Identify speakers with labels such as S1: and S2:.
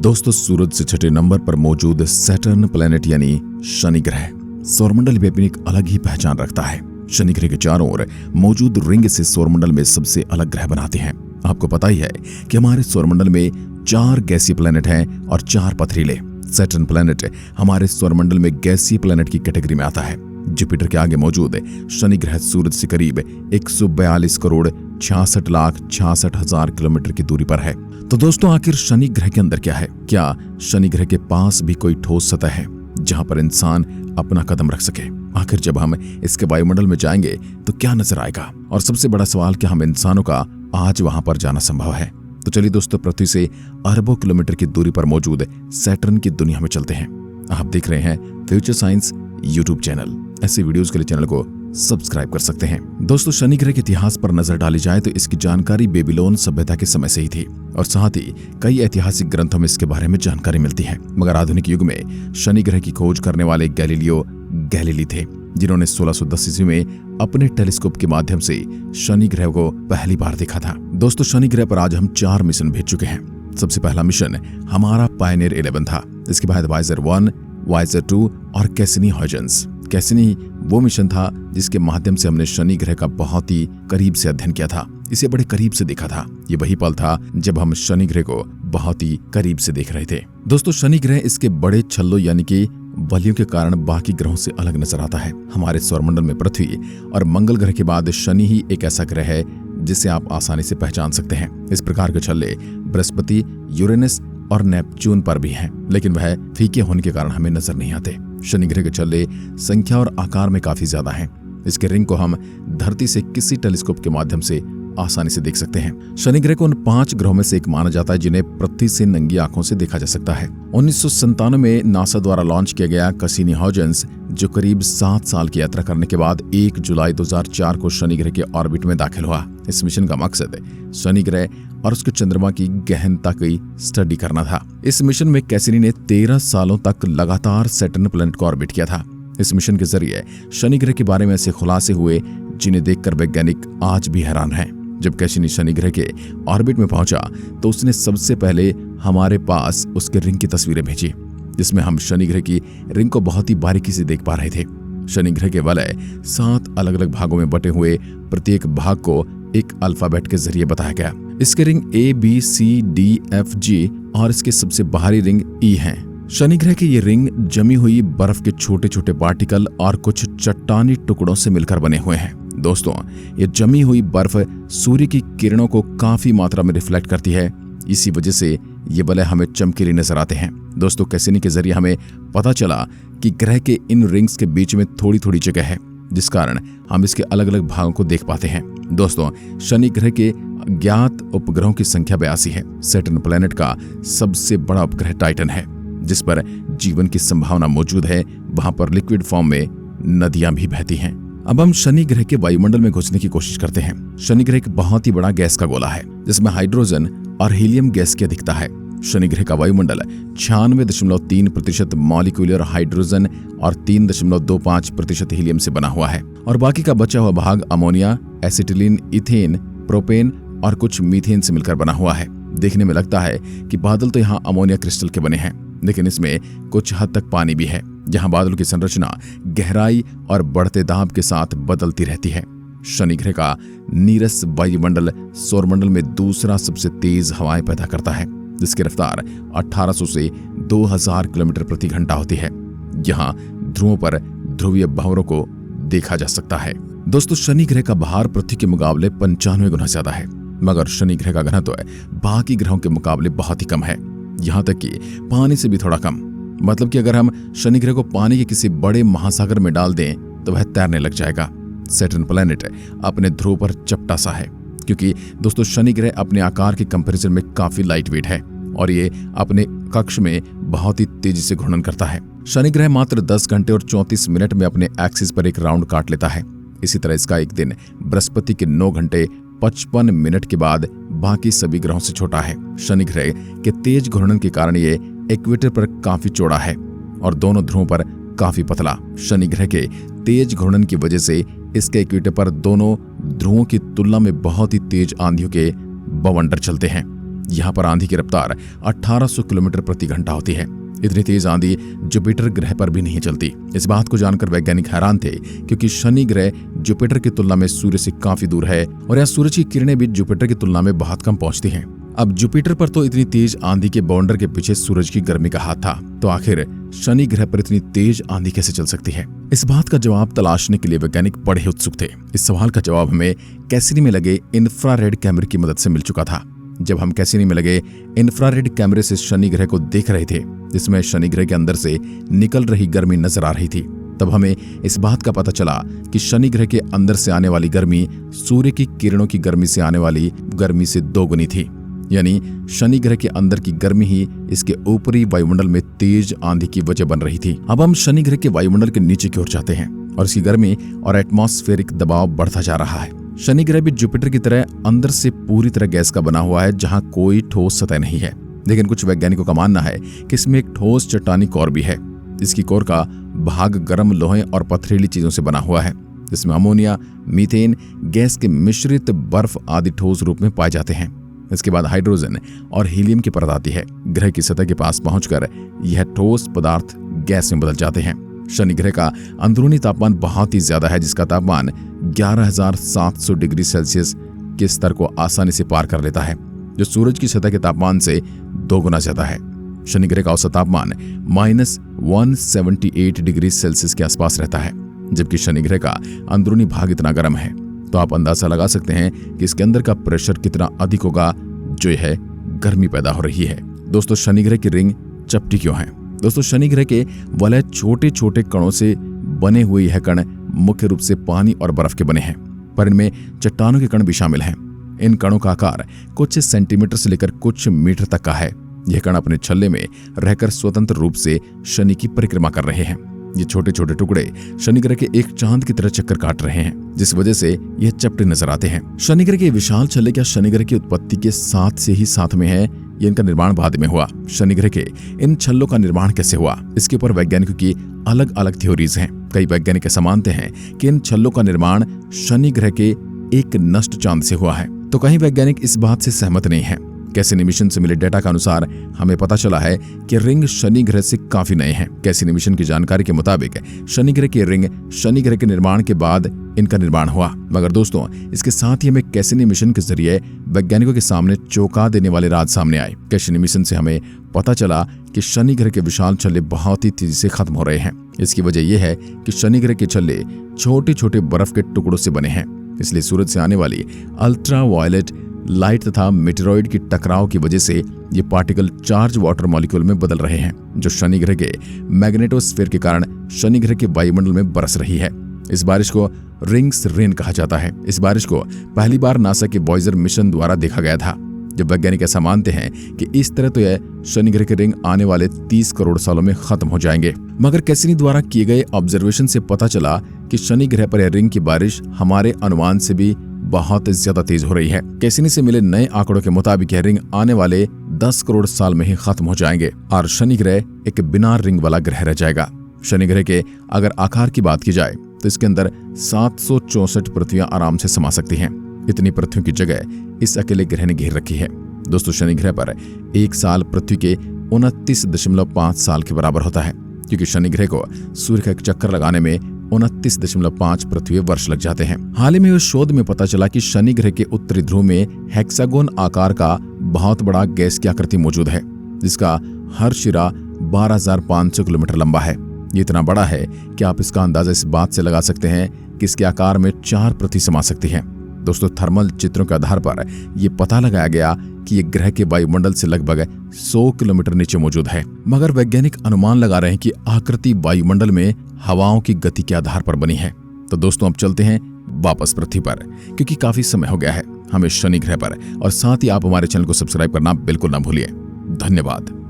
S1: दोस्तों, सूरज से छठे नंबर पर मौजूद सैटर्न प्लैनेट यानी शनि ग्रह सौरमंडल में अपनी एक अलग ही पहचान रखता है। शनि ग्रह के चारों ओर मौजूद रिंग से सौरमंडल में सबसे अलग ग्रह बनाते हैं। आपको पता ही है कि हमारे सौरमंडल में 4 गैसीय प्लैनेट हैं और 4 पथरीले। सैटर्न प्लैनेट हमारे सौरमंडल में गैसीय प्लैनेट की कैटेगरी में आता है। जुपिटर के आगे मौजूद शनि ग्रह सूरज से करीब 142 करोड़ 66 लाख 66 हजार किलोमीटर की दूरी पर है। तो दोस्तों, आखिर शनि ग्रह के अंदर क्या है? क्या शनि ग्रह के पास भी कोई ठोस सतह है जहां पर इंसान अपना कदम रख सके? आखिर जब हम इसके वायुमंडल में जाएंगे तो क्या नजर आएगा? और सबसे बड़ा सवाल, क्या हम इंसानों का आज वहां पर जाना संभव है? तो चलिए दोस्तों, पृथ्वी से अरबों किलोमीटर की दूरी पर मौजूद सैटर्न की दुनिया में चलते हैं। आप देख रहे हैं फ्यूचर साइंस यूट्यूब चैनल। ऐसे वीडियोस के लिए चैनल को सब्सक्राइब कर सकते हैं। दोस्तों, शनि ग्रह के इतिहास पर नजर डाली जाए तो इसकी जानकारी बेबीलोन सभ्यता के समय से ही थी और साथ ही कई ऐतिहासिक ग्रंथों में इसके बारे में जानकारी मिलती है। मगर आधुनिक युग में शनि ग्रह की खोज करने वाले गैलीलियो गैलीली थे, जिन्होंने 1610 ईस्वी में अपने टेलीस्कोप के माध्यम से शनि ग्रह को पहली बार देखा था। दोस्तों, शनि ग्रह पर आज हम 4 मिशन भेज चुके हैं। सबसे पहला मिशन हमारा पायनियर 11 था। इसके बाद वाइजर 1, वाइजर 2 और कैसिनी हॉयजेंस। कैसिनी वो मिशन था जिसके माध्यम से हमने शनि ग्रह का बहुत ही करीब से अध्ययन किया था, इसे बड़े करीब से देखा था। ये वही पल था जब हम शनि ग्रह को बहुत ही करीब से देख रहे थे। दोस्तों, शनि ग्रह इसके बड़े छल्लों यानी कि बलियों के कारण बाकी ग्रहों से अलग नजर आता है। हमारे सौरमंडल में पृथ्वी और मंगल ग्रह के बाद शनि ही एक ऐसा ग्रह है जिसे आप आसानी से पहचान सकते हैं। इस प्रकार के छल्ले बृहस्पति, यूरेनस और नेपच्यून पर भी हैं, लेकिन वह फीके होने के कारण हमें नजर नहीं आते। शनि ग्रह के छल्ले संख्या और आकार में काफी ज्यादा हैं। इसके रिंग को हम धरती से किसी टेलीस्कोप के माध्यम से आसानी से देख सकते हैं। शनि ग्रह को उन 5 ग्रहों में से एक माना जाता है जिन्हें पृथ्वी से नंगी आंखों से देखा जा सकता है। 1997 में नासा द्वारा लॉन्च किया गया कैसिनी हॉयजेंस, जो करीब 7 साल की यात्रा करने के बाद 1 जुलाई 2004 को शनि ग्रह के ऑर्बिट में दाखिल हुआ। इस मिशन का मकसद शनि ग्रह और उसके चंद्रमा की गहनता की स्टडी करना था। इस मिशन में कैसिनी ने 13 सालों तक लगातार सैटर्न प्लैनेट को ऑर्बिट किया था। इस मिशन के जरिए शनि ग्रह के बारे में ऐसे खुलासे हुए जिन्हें देखकर वैज्ञानिक आज भी हैरान हैं। जब कैसिनी शनि ग्रह के ऑर्बिट में पहुंचा तो उसने सबसे पहले हमारे पास उसके रिंग की तस्वीरें भेजी, जिसमें हम शनि ग्रह की रिंग को बहुत ही बारीकी से देख पा रहे थे। शनि ग्रह के वलय 7 अलग अलग भागों में बटे हुए, प्रत्येक भाग को एक अल्फाबेट के जरिए बताया गया। इसके रिंग ABCDFG और इसके सबसे बाहरी रिंग E हैं। शनि ग्रह के ये रिंग जमी हुई बर्फ के छोटे छोटे पार्टिकल और कुछ चट्टानी टुकड़ों से मिलकर बने हुए हैं। दोस्तों, ये जमी हुई बर्फ सूर्य की किरणों को काफी मात्रा में रिफ्लेक्ट करती है। इसी वजह से ये वलय हमें चमकीले नजर आते हैं। दोस्तों, कैसिनी के जरिए हमें पता चला कि ग्रह के इन रिंग्स के बीच में थोड़ी थोड़ी जगह है, जिस कारण हम इसके अलग अलग भागों को देख पाते हैं। दोस्तों, शनि ग्रह के ज्ञात उपग्रहों की संख्या 82 है। सैटर्न प्लैनेट का सबसे बड़ा उपग्रह टाइटन है, जिस पर जीवन की संभावना मौजूद है। वहां पर लिक्विड फॉर्म में नदियां भी बहती हैं। अब हम शनि ग्रह के वायुमंडल में घुसने की कोशिश करते हैं। शनि ग्रह एक बहुत ही बड़ा गैस का गोला है, जिसमें हाइड्रोजन और हीलियम गैस की अधिकता है। शनि ग्रह का वायुमंडल 96.3% मॉलिक्यूलर हाइड्रोजन और 3.25% हीलियम से बना हुआ है, और बाकी का बचा हुआ भाग अमोनिया, एसिटिलीन, इथेन, प्रोपेन और कुछ मीथेन से मिलकर बना हुआ है। देखने में लगता है कि बादल तो यहाँ अमोनिया क्रिस्टल के बने हैं, लेकिन इसमें कुछ हद तक पानी भी है, जहां बादल की संरचना गहराई और बढ़ते दाब के साथ बदलती रहती है। शनि ग्रह का नीरस वायुमंडल सौरमंडल में दूसरा सबसे तेज हवाएं पैदा करता है, जिसकी रफ्तार 1800 से 2000 किलोमीटर प्रति घंटा होती है। यहाँ ध्रुवों पर ध्रुवीय भंवरों को देखा जा सकता है। दोस्तों, शनि ग्रह का भार पृथ्वी के मुकाबले 95 गुना ज्यादा है, मगर शनि ग्रह का घनत्व बाकी ग्रहों के मुकाबले बहुत ही कम है, यहाँ तक कि पानी से भी थोड़ा कम। मतलब कि अगर हम शनि ग्रह को पानी के किसी बड़े महासागर में डाल दें तो वह तैरने लग जाएगा। सैटर्न प्लैनेट अपने ध्रुव पर चपटा सा है, क्योंकि दोस्तों शनि ग्रह अपने आकार के कंपैरिजन में काफी लाइट वेट है और ये अपने कक्ष में बहुत ही तेजी से घूर्णन करता है। शनि ग्रह मात्र 10 घंटे और 34 मिनट में अपने एक्सिस पर एक राउंड काट लेता है। इसी तरह इसका एक दिन बृहस्पति के 9 घंटे 55 मिनट के बाद बाकी सभी ग्रहों से छोटा है। शनि ग्रह के तेज घूर्णन के कारण ये इक्वेटर पर काफी चौड़ा है और दोनों ध्रुवों पर काफी पतला। शनि ग्रह के तेज घूर्णन की वजह से इसके इक्वेटर पर दोनों ध्रुवों की तुलना में बहुत ही तेज आंधियों के बवंडर चलते हैं, यहाँ पर आंधी की रफ्तार 1800 किलोमीटर प्रति घंटा होती है। इतनी तेज आंधी जुपिटर ग्रह पर भी नहीं चलती। इस बात को जानकर वैज्ञानिक हैरान थे, क्योंकि शनि ग्रह जुपिटर की तुलना में सूर्य से काफी दूर है और यहाँ सूरज की किरणें भी जुपिटर की तुलना में बहुत कम पहुंचती हैं। अब जुपिटर पर तो इतनी तेज आंधी के बाउंडर के पीछे सूरज की गर्मी का हाथ था, तो आखिर शनि ग्रह पर इतनी तेज आंधी कैसे चल सकती है? इस बात का जवाब तलाशने के लिए वैज्ञानिक बड़े उत्सुक थे। इस सवाल का जवाब हमें कैसिनी में लगे इंफ्रारेड कैमरे की मदद से मिल चुका था। जब हम कैसिनी में लगे इंफ्रारेड कैमरे से शनि ग्रह को देख रहे थे, जिसमें शनि ग्रह के अंदर से निकल रही गर्मी नजर आ रही थी, तब हमें इस बात का पता चला कि शनि ग्रह के अंदर से आने वाली गर्मी सूर्य की किरणों की गर्मी से आने वाली गर्मी से दोगुनी थी। यानी शनि ग्रह के अंदर की गर्मी ही इसके ऊपरी वायुमंडल में तेज आंधी की वजह बन रही थी। अब हम शनि ग्रह के वायुमंडल के नीचे की ओर जाते हैं और इसकी गर्मी और एटमॉस्फेरिक दबाव बढ़ता जा रहा है। शनि ग्रह भी जुपिटर की तरह अंदर से पूरी तरह गैस का बना हुआ है, जहां कोई ठोस सतह नहीं है। लेकिन कुछ वैज्ञानिकों का मानना है कि इसमें एक ठोस चट्टानी कोर भी है। इसकी कोर का भाग गर्म लोहे और पथरीली चीजों से बना हुआ है, जिसमें अमोनिया, मीथेन गैस के मिश्रित बर्फ आदि ठोस रूप में पाए जाते हैं। इसके बाद हाइड्रोजन और हीलियम की परत आती है। ग्रह की सतह के पास पहुंचकर यह ठोस पदार्थ गैस में बदल जाते हैं। शनि ग्रह का अंदरूनी तापमान बहुत ही ज्यादा है, जिसका तापमान 11,700 डिग्री सेल्सियस के स्तर को आसानी से पार कर लेता है, जो सूरज की सतह के तापमान से 2 गुना ज्यादा है। शनि ग्रह का औसत तापमान -178 डिग्री सेल्सियस के आसपास रहता है, जबकि शनि ग्रह का अंदरूनी भाग इतना गर्म है, तो आप अंदाजा लगा सकते हैं कि इसके अंदर का प्रेशर कितना अधिक होगा, जो है गर्मी पैदा हो रही है। दोस्तों, शनि ग्रह की रिंग चपटी क्यों है? दोस्तों, शनि ग्रह के वलय छोटे छोटे कणों से बने हुए यह कण मुख्य रूप से पानी और बर्फ के बने हैं, पर इनमें चट्टानों के कण भी शामिल हैं। इन कणों का आकार कुछ सेंटीमीटर से लेकर कुछ मीटर तक का है। यह कण अपने छल्ले में रहकर स्वतंत्र रूप से शनि की परिक्रमा कर रहे हैं। ये छोटे छोटे टुकड़े शनि ग्रह के एक चांद की तरह चक्कर काट रहे हैं, जिस वजह से यह चपटे नजर आते हैं। शनि ग्रह के विशाल छल्ले क्या शनि ग्रह की उत्पत्ति के साथ से ही साथ में है? ये इनका निर्माण बाद में हुआ। शनि ग्रह के इन छल्लों का निर्माण कैसे हुआ, इसके ऊपर वैज्ञानिकों की अलग अलग थ्योरीज हैं। कई वैज्ञानिक ऐसा मानते हैं कि इन छल्लों का निर्माण शनि ग्रह के एक नष्ट चांद से हुआ है, तो कई वैज्ञानिक इस बात से सहमत नहीं है। कैसिनी मिशन से मिले डेटा के अनुसार हमें पता चला है कि रिंग शनि ग्रह से काफी नए हैं। कैसिनी मिशन की जानकारी के मुताबिक शनि ग्रह की रिंग शनि ग्रह के निर्माण के बाद इनका निर्माण हुआ। मगर दोस्तों, इसके साथ ही हमें कैसिनी मिशन के जरिए वैज्ञानिकों के सामने चौंका देने वाले राज सामने आए। कैसिनी मिशन से हमें पता चला कि शनि ग्रह के विशाल छल्ले बहुत ही तेजी से खत्म हो रहे हैं। इसकी वजह यह है कि शनि ग्रह के छल्ले छोटे छोटे बर्फ के टुकड़ों से बने हैं, इसलिए सूरज से आने वाली अल्ट्रा वायलेट लाइट तथा मेटेरॉइड की टकराव की वजह से ये पार्टिकल चार्ज वाटर मॉलिक्यूल में बदल रहे हैं, जो शनि ग्रह के मैग्नेटोस्फीयर के कारण शनि ग्रह के वायुमंडल में बरस रही है। इस बारिश को रिंग्स रेन कहा जाता है। इस बारिश को पहली बार नासा के वॉयेजर मिशन द्वारा देखा गया था। जब वैज्ञानिक ऐसा मानते हैं कि इस तरह तो यह शनि ग्रह के रिंग आने वाले 30 करोड़ सालों में खत्म हो जाएंगे। मगर कैसिनी द्वारा किए गए ऑब्जर्वेशन से पता चला कि शनि ग्रह पर यह रिंग की बारिश हमारे अनुमान से भी बहुत ज्यादा तेज हो रही है। कैसिनी से मिले नए आंकड़ों के मुताबिक यह रिंग आने वाले 10 करोड़ साल में ही खत्म हो जाएंगे और शनि ग्रह एक बिना रिंग वाला ग्रह रह जाएगा। शनि ग्रह के अगर आकार की बात की जाए तो इसके अंदर 764 पृथ्वियां आराम से समा सकती हैं। इतनी पृथ्वियों की जगह इस अकेले ग्रह ने घेर रखी है। दोस्तों, शनि ग्रह पर एक साल पृथ्वी के 29.5 साल के बराबर होता है, क्योंकि शनि ग्रह को सूर्य का एक चक्कर लगाने में 29.5 पृथ्वी वर्ष लग जाते हैं। हाल ही में उस शोध में पता चला कि शनि ग्रह के उत्तरी ध्रुव में हेक्सागोन आकार का बहुत बड़ा गैस की आकृति मौजूद है, जिसका हर शिरा 12,500 किलोमीटर लंबा है। ये इतना बड़ा है कि आप इसका अंदाजा इस बात से लगा सकते हैं कि इसके आकार में 4 पृथ्वी समा सकती है। दोस्तों, थर्मल चित्रों के आधार पर यह पता लगाया गया कि यह ग्रह के वायुमंडल से लगभग 100 किलोमीटर नीचे मौजूद है। मगर वैज्ञानिक अनुमान लगा रहे हैं कि आकृति वायुमंडल में हवाओं की गति के आधार पर बनी है। तो दोस्तों, अब चलते हैं वापस पृथ्वी पर, क्योंकि काफी समय हो गया है हमें शनि ग्रह पर। और साथ ही आप हमारे चैनल को सब्सक्राइब करना बिल्कुल ना भूलिए। धन्यवाद।